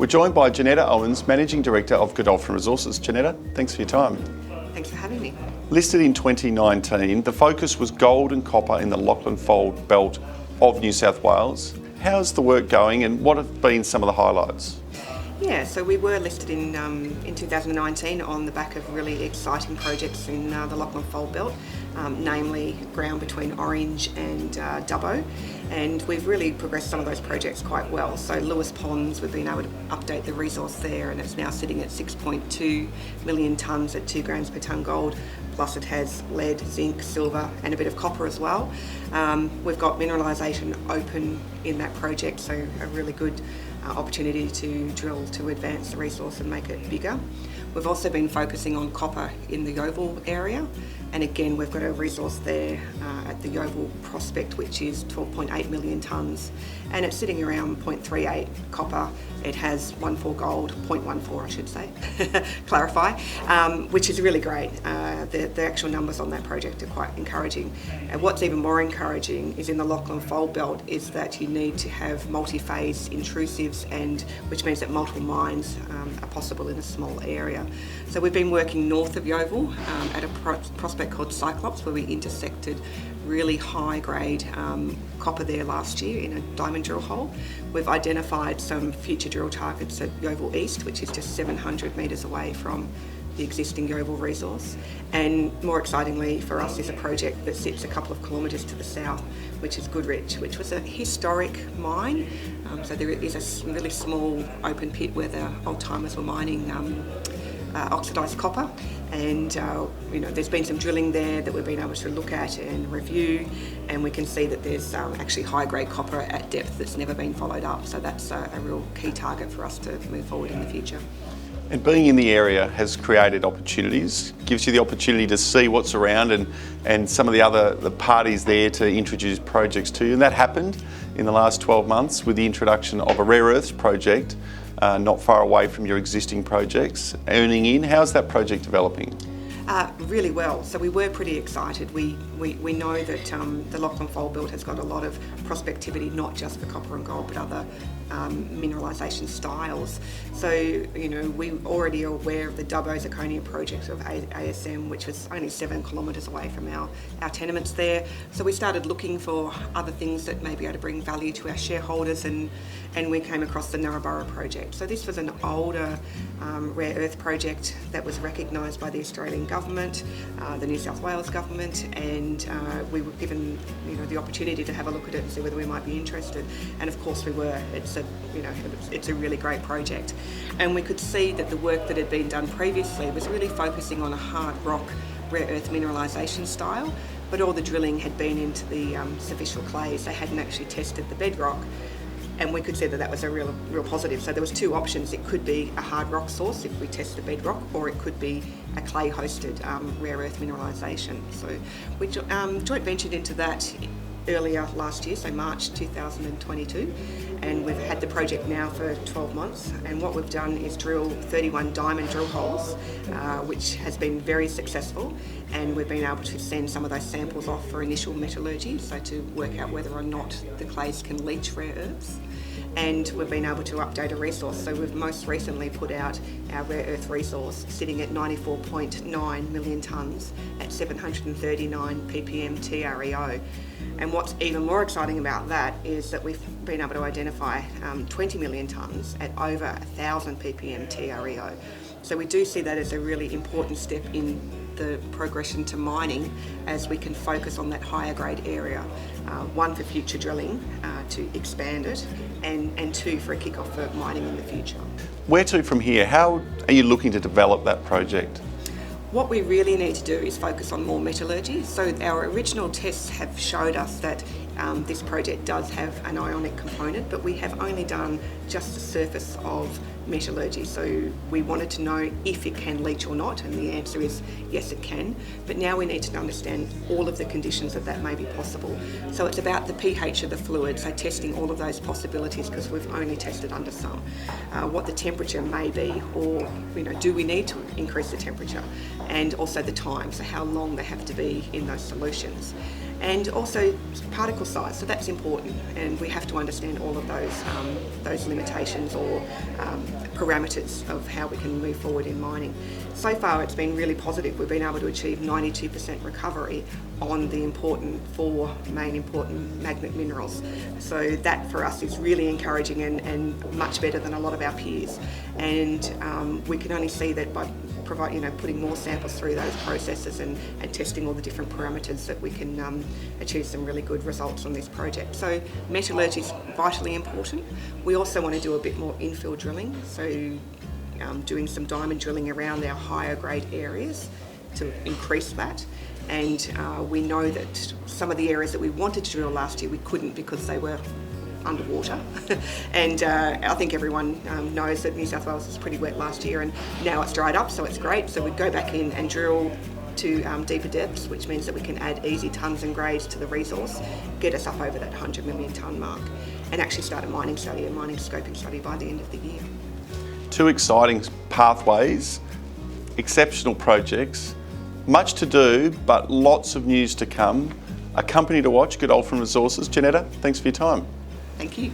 We're joined by Jeneta Owens, Managing Director of Godolphin Resources. Jeneta, thanks for your time. Thanks for having me. Listed in 2019, the focus was gold and copper in the Lachlan Fold belt of New South Wales. How's the work going and what have been some of the highlights? Yeah, so we were listed in 2019 on the back of really exciting projects in the Lachlan Fold belt, namely ground between Orange and Dubbo, and we've really progressed some of those projects quite well. So Lewis Ponds, we've been able to update the resource there, and it's now sitting at 6.2 million tonnes at 2 grams per tonne gold, plus it has lead, zinc, silver and a bit of copper as well. We've got mineralisation open in that project, so a really good opportunity to drill to advance the resource and make it bigger. We've also been focusing on copper in the Yeovil area, and again we've got a resource there at the Yeovil prospect, which is 12.8 million tonnes, and it's sitting around 0.38 copper. It has 1.4 gold, 0.14 I should say, clarify, which is really great. The actual numbers on that project are quite encouraging. And what's even more encouraging is in the Lachlan Fold belt is that you need to have multi-phase intrusives, and which means that multiple mines are possible in a small area. So we've been working north of Yeovil at a prospect called Cyclops, where we intersected really high grade copper there last year in a diamond drill hole. We've identified some future drill targets at Yeovil East, which is just 700 metres away from the existing Yeovil resource. And more excitingly for us is a project that sits a couple of kilometres to the south, which is Goodrich, which was a historic mine. So there is a really small open pit where the old timers were mining oxidised copper, and there's been some drilling there that we've been able to look at and review, and we can see that there's actually high grade copper at depth that's never been followed up, so that's a real key target for us to move forward in the future. And being in the area has created opportunities, gives you the opportunity to see what's around and some of the parties there to introduce projects to you, and that happened in the last 12 months with the introduction of a rare earths project not far away from your existing projects, Earning In. How's that project developing? Really well. So we were pretty excited. We know that the Lachlan Fold belt has got a lot of prospectivity, not just for copper and gold, but other mineralisation styles. So, we already are aware of the Dubbo Zirconia project of ASM, which was only 7 kilometres away from our tenements there. So we started looking for other things that may be able to bring value to our shareholders, and we came across the Narrabri project. So this was an older rare earth project that was recognised by the Australian government, the New South Wales government, and we were given the opportunity to have a look at it and see whether we might be interested, and of course we were. It's a really great project, and we could see that the work that had been done previously was really focusing on a hard rock rare earth mineralisation style, but all the drilling had been into the superficial clays. They hadn't actually tested the bedrock, and we could see that that was a real positive. So there was two options. It could be a hard rock source if we test the bedrock, or it could be a clay hosted rare earth mineralisation. So we joint ventured into that earlier last year, so March 2022, and we've had the project now for 12 months, and what we've done is drill 31 diamond drill holes, which has been very successful, and we've been able to send some of those samples off for initial metallurgy, so to work out whether or not the clays can leach rare earths. And we've been able to update a resource. So we've most recently put out our rare earth resource sitting at 94.9 million tonnes at 739 ppm TREO. And what's even more exciting about that is that we've been able to identify 20 million tonnes at over 1,000 ppm TREO. So we do see that as a really important step in the progression to mining, as we can focus on that higher grade area, one for future drilling to expand it, and two for a kick-off for mining in the future. Where to from here? How are you looking to develop that project? What we really need to do is focus on more metallurgy. So our original tests have showed us that this project does have an ionic component, but we have only done just the surface of metallurgy. So we wanted to know if it can leach or not, and the answer is yes, it can. But now we need to understand all of the conditions that may be possible. So it's about the pH of the fluid, so testing all of those possibilities, because we've only tested under some. What the temperature may be, or do we need to increase the temperature? and also the time, so how long they have to be in those solutions. And also particle size, so that's important, and we have to understand all of those limitations or parameters of how we can move forward in mining. So far it's been really positive. We've been able to achieve 92% recovery on the four main important magnet minerals. So that for us is really encouraging and much better than a lot of our peers. And we can only see that by putting more samples through those processes and testing all the different parameters that we can achieve some really good results on this project. So metallurgy is vitally important. We also want to do a bit more infill drilling, so doing some diamond drilling around our higher grade areas to increase that. And we know that some of the areas that we wanted to drill last year we couldn't because they were underwater. And I think everyone knows that New South Wales was pretty wet last year, and now it's dried up, so it's great. So we'd go back in and drill to deeper depths, which means that we can add easy tonnes and grades to the resource, get us up over that 100 million tonne mark, and actually start a mining study, a mining scoping study by the end of the year. Two exciting pathways, exceptional projects, much to do, but lots of news to come. A company to watch, Godolphin Resources. Jeneta, thanks for your time. Thank you.